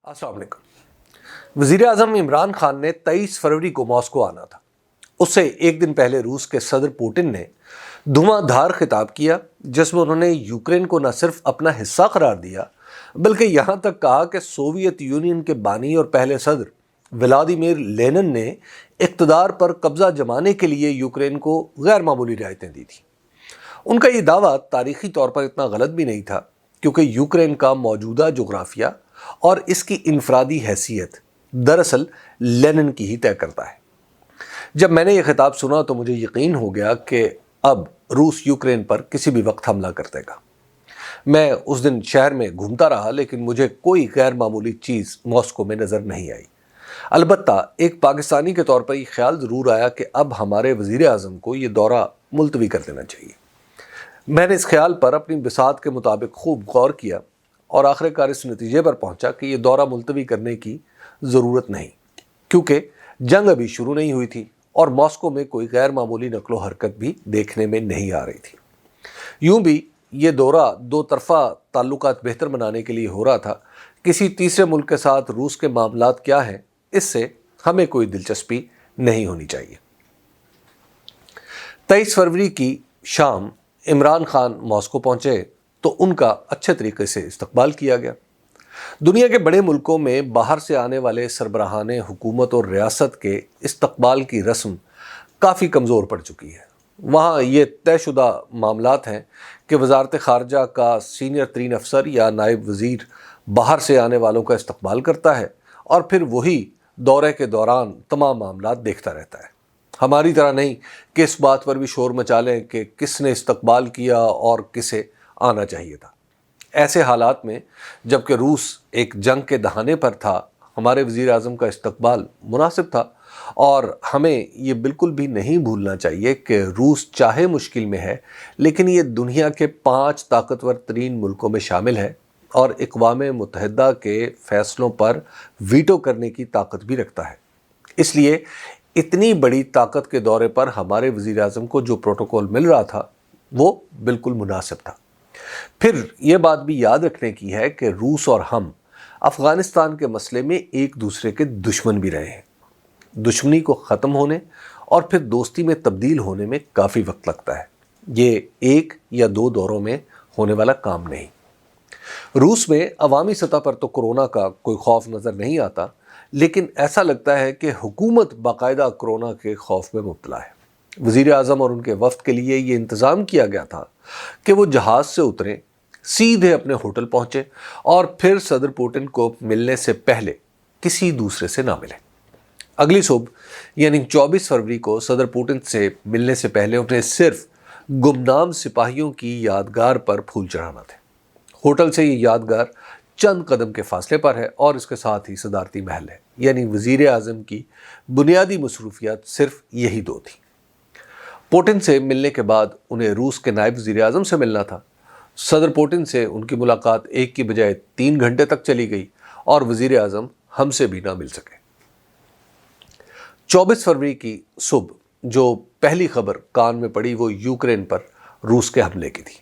अस्सलाम वालेकुम। वज़ीर आज़म इमरान खान ने 23 फरवरी को मॉस्को आना था। उससे एक दिन पहले रूस के सदर पुतिन ने धुआंधार खिताब किया, जिसमें उन्होंने यूक्रेन को न सिर्फ अपना हिस्सा करार दिया, बल्कि यहाँ तक कहा कि सोवियत यूनियन के बानी और पहले सदर व्लादिमीर लेनिन ने इक़्तिदार पर कब्जा जमाने के लिए यूक्रेन को गैर मामूली रियायतें दी थी। उनका ये दावा तारीखी तौर पर इतना गलत भी नहीं था, क्योंकि यूक्रेन का मौजूदा जोग्राफिया और इसकी इनफरादी हैसियत दरअसल लेनिन की ही तय करता है। जब मैंने ये खिताब सुना तो मुझे यकीन हो गया कि अब रूस यूक्रेन पर किसी भी वक्त हमला कर देगा। मैं उस दिन शहर में घूमता रहा, लेकिन मुझे कोई गैर मामूली चीज़ मॉस्को में नज़र नहीं आई। अलबत्ता एक पाकिस्तानी के तौर पर यह ख्याल ज़रूर आया कि अब हमारे वज़ीर आज़म को ये दौरा मुलतवी कर देना चाहिए। मैंने इस ख्याल पर अपनी बिसात के मुताबिक खूब गौर किया और आखिरकार इस नतीजे पर पहुंचा कि ये दौरा मुलतवी करने की ज़रूरत नहीं, क्योंकि जंग अभी शुरू नहीं हुई थी और मॉस्को में कोई गैर मामूली नकलो हरकत भी देखने में नहीं आ रही थी। यूं भी ये दौरा दो तरफ़ा ताल्लुकात बेहतर बनाने के लिए हो रहा था। किसी तीसरे मुल्क के साथ रूस के मामलात क्या हैं, इससे हमें कोई दिलचस्पी नहीं होनी चाहिए। 23 फरवरी की शाम इमरान खान मॉस्को पहुंचे तो उनका अच्छे तरीके से इस्तकबाल किया गया। दुनिया के बड़े मुल्कों में बाहर से आने वाले सरबराहान हुकूमत और रियासत के इस्तकबाल की रस्म काफ़ी कमज़ोर पड़ चुकी है। वहाँ ये तयशुदा मामलात हैं कि वजारत ख़ारजा का सीनियर तरीन अफसर या नायब वज़ीर बाहर से आने वालों का इस्तकबाल करता है और फिर वही दौरे के दौरान तमाम मामलात देखता रहता है। हमारी तरह नहीं कि इस बात पर भी शोर मचा लें कि किसने इस्तकबाल किया और किसे आना चाहिए था। ऐसे हालात में जबकि रूस एक जंग के दहाने पर था, हमारे वज़ीर आज़म का इस्तकबाल मुनासिब था। और हमें ये बिल्कुल भी नहीं भूलना चाहिए कि रूस चाहे मुश्किल में है, लेकिन ये दुनिया के 5 ताकतवर तरीन मुल्कों में शामिल है और अक़वाम मुत्तहिदा के फ़ैसलों पर वीटो करने की ताकत भी रखता है। इसलिए इतनी बड़ी ताकत के दौरे पर हमारे वज़ीर आज़म को जो प्रोटोकॉल मिल रहा था वो बिल्कुल मुनासिब था। फिर ये बात भी याद रखने की है कि रूस और हम अफ़गानिस्तान के मसले में एक दूसरे के दुश्मन भी रहे हैं। दुश्मनी को ख़त्म होने और फिर दोस्ती में तब्दील होने में काफ़ी वक्त लगता है। ये 1 या 2 दौरों में होने वाला काम नहीं। रूस में अवामी सतह पर तो कोरोना का कोई खौफ नज़र नहीं आता, लेकिन ऐसा लगता है कि हुकूमत बाकायदा कोरोना के खौफ में मुब्तला है। वज़ीर आज़म और उनके वफ़द के लिए ये इंतज़ाम किया गया था कि वो जहाज़ से उतरें, सीधे अपने होटल पहुँचे और फिर सदर पुतिन को मिलने से पहले किसी दूसरे से ना मिलें। अगली सुबह यानी 24 फरवरी को सदर पुतिन से मिलने से पहले उन्हें सिर्फ गुमनाम सिपाहियों की यादगार पर फूल चढ़ाना थे। होटल से ये यादगार चंद कदम के फासले पर है और इसके साथ ही सदारती महल है, यानी वज़ीर आज़म की बुनियादी मसरूफियात सिर्फ यही 2 थी। पुतिन से मिलने के बाद उन्हें रूस के नायब वज़ीर आज़म से मिलना था। सदर पुतिन से उनकी मुलाकात 1 की बजाय 3 घंटे तक चली गई और वज़ीर आज़म हमसे भी ना मिल सके। 24 फरवरी की सुबह जो पहली खबर कान में पड़ी वो यूक्रेन पर रूस के हमले की थी।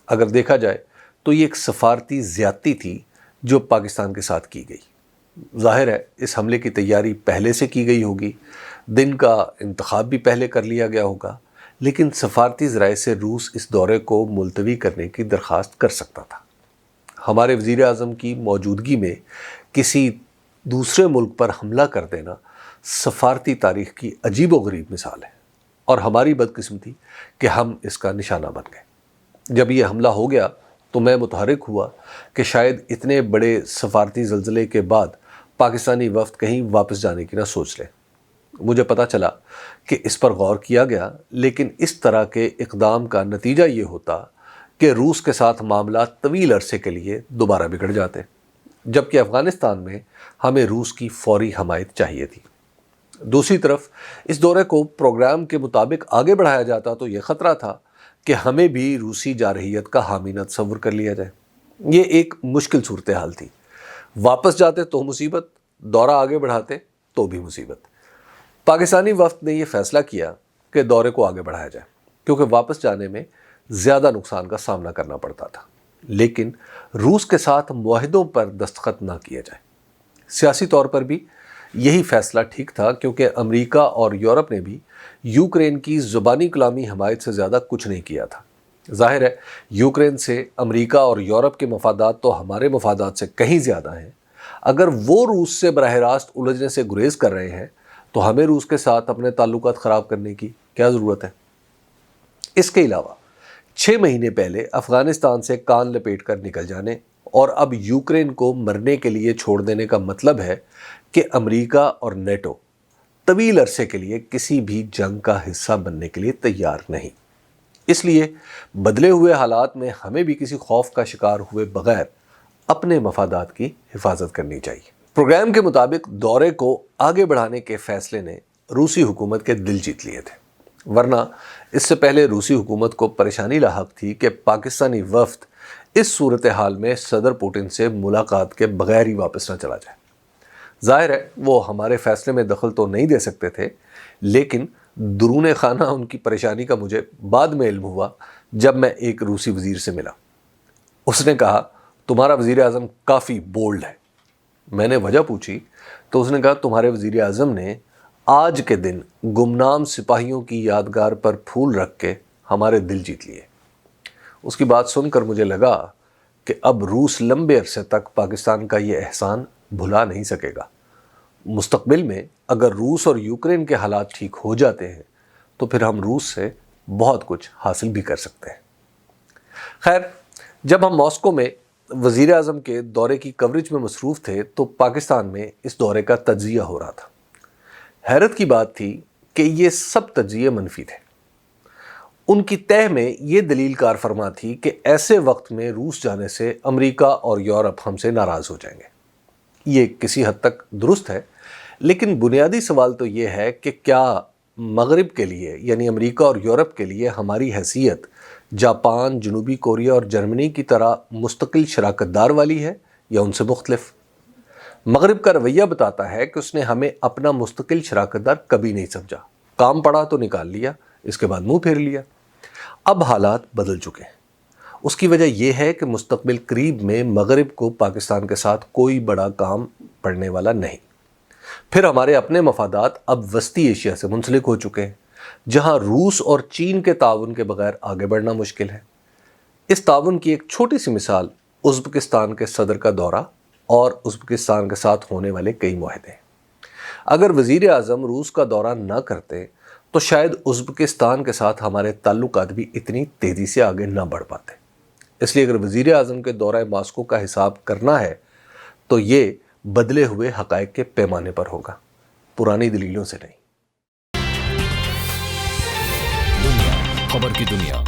अगर देखा जाए तो ये एक सफारती ज़्यादती थी जो पाकिस्तान के साथ की गई। ज़ाहिर है इस हमले की तैयारी पहले से की गई होगी, दिन का इंतखाब भी पहले कर लिया गया होगा, लेकिन सफारती ज़राए से रूस इस दौरे को मुलतवी करने की दरख्वास्त कर सकता था। हमारे वज़ीर आज़म की मौजूदगी में किसी दूसरे मुल्क पर हमला कर देना सफारती तारीख़ की अजीब व गरीब मिसाल है और हमारी बदकिस्मती कि हम इसका निशाना बन गए। जब ये हमला हो गया तो मैं मुतहर्रिक हुआ कि शायद इतने बड़े सफारती ज़लज़ले के बाद पाकिस्तानी वफ़द कहीं वापस जाने की ना सोच लें। मुझे पता चला कि इस पर गौर किया गया, लेकिन इस तरह के इक़दाम का नतीजा ये होता कि रूस के साथ मामला तवील अरसे के लिए दोबारा बिगड़ जाते, जबकि अफ़गानिस्तान में हमें रूस की फ़ौरी हमायत चाहिए थी। दूसरी तरफ इस दौरे को प्रोग्राम के मुताबिक आगे बढ़ाया जाता तो ये ख़तरा था कि हमें भी रूसी जारहियत का हामी न तस्वुर कर लिया जाए। ये एक मुश्किल सूरत हाल थी। वापस जाते तो मुसीबत, दौरा आगे बढ़ाते तो भी मुसीबत। पाकिस्तानी वफ़द ने यह फ़ैसला किया कि दौरे को आगे बढ़ाया जाए, क्योंकि वापस जाने में ज़्यादा नुकसान का सामना करना पड़ता था, लेकिन रूस के साथ मुआहिदों पर दस्तखत ना किए जाए। سیاسی طور پر بھی یہی فیصلہ ٹھیک تھا، کیونکہ امریکہ اور یورپ نے بھی یوکرین کی زبانی کلامی حمایت سے زیادہ کچھ نہیں کیا تھا۔ ظاہر ہے یوکرین سے امریکہ اور یورپ کے مفادات تو ہمارے مفادات سے کہیں زیادہ ہیں۔ اگر وہ روس سے براہ راست الجھنے سے گریز کر رہے ہیں تو ہمیں روس کے ساتھ اپنے تعلقات خراب کرنے کی کیا ضرورت ہے؟ اس کے علاوہ 6 مہینے پہلے افغانستان سے کان لپیٹ کر نکل جانے اور اب یوکرین کو مرنے کے لیے چھوڑ دینے کا مطلب ہے کہ امریکہ اور نیٹو طویل عرصے کے لیے کسی بھی جنگ کا حصہ بننے کے لیے تیار نہیں۔ اس لیے بدلے ہوئے حالات میں ہمیں بھی کسی خوف کا شکار ہوئے بغیر اپنے مفادات کی حفاظت کرنی چاہیے۔ پروگرام کے مطابق دورے کو آگے بڑھانے کے فیصلے نے روسی حکومت کے دل جیت لیے تھے، ورنہ اس سے پہلے روسی حکومت کو پریشانی لاحق تھی کہ پاکستانی وفد اس صورتحال میں صدر پوٹن سے ملاقات کے بغیر ہی واپس نہ چلا جائے۔ ظاہر ہے وہ ہمارے فیصلے میں دخل تو نہیں دے سکتے تھے، لیکن درون خانہ ان کی پریشانی کا مجھے بعد میں علم ہوا جب میں ایک روسی وزیر سے ملا۔ اس نے کہا تمہارا وزیر اعظم کافی بولڈ ہے۔ میں نے وجہ پوچھی تو اس نے کہا تمہارے وزیر اعظم نے آج کے دن گمنام سپاہیوں کی یادگار پر پھول رکھ کے ہمارے دل جیت لیے۔ اس کی بات سن کر مجھے لگا کہ اب روس لمبے عرصے تک پاکستان کا یہ احسان بھلا نہیں سکے گا۔ مستقبل میں اگر روس اور یوکرین کے حالات ٹھیک ہو جاتے ہیں تو پھر ہم روس سے بہت کچھ حاصل بھی کر سکتے ہیں۔ خیر، جب ہم ماسکو میں وزیر اعظم کے دورے کی کوریج میں مصروف تھے تو پاکستان میں اس دورے کا تجزیہ ہو رہا تھا۔ حیرت کی بات تھی کہ یہ سب تجزیے منفی تھے۔ ان کی تہہ میں یہ دلیل کار فرما تھی کہ ایسے وقت میں روس جانے سے امریکہ اور یورپ ہم سے ناراض ہو جائیں گے۔ یہ کسی حد تک درست ہے، لیکن بنیادی سوال تو یہ ہے کہ کیا مغرب کے لیے یعنی امریکہ اور یورپ کے لیے ہماری حیثیت جاپان، جنوبی کوریا اور جرمنی کی طرح مستقل شراکت دار والی ہے یا ان سے مختلف؟ مغرب کا رویہ بتاتا ہے کہ اس نے ہمیں اپنا مستقل شراکت دار کبھی نہیں سمجھا، کام پڑا تو نکال لیا، اس کے بعد منہ پھیر لیا۔ اب حالات بدل چکے ہیں۔ اس کی وجہ یہ ہے کہ مستقبل قریب میں مغرب کو پاکستان کے ساتھ کوئی بڑا کام پڑنے والا نہیں۔ پھر ہمارے اپنے مفادات اب وسطی ایشیا سے منسلک ہو چکے ہیں، جہاں روس اور چین کے تعاون کے بغیر آگے بڑھنا مشکل ہے۔ اس تعاون کی ایک چھوٹی سی مثال ازبکستان کے صدر کا دورہ اور ازبکستان کے ساتھ ہونے والے کئی معاہدے ہیں۔ اگر وزیر اعظم روس کا دورہ نہ کرتے تو شاید ازبکستان کے ساتھ ہمارے تعلقات بھی اتنی تیزی سے آگے نہ بڑھ پاتے۔ اس لیے اگر وزیر اعظم کے دورہ ماسکو کا حساب کرنا ہے تو یہ بدلے ہوئے حقائق کے پیمانے پر ہوگا، پرانی دلیلوں سے نہیں۔ دنیا خبر کی دنیا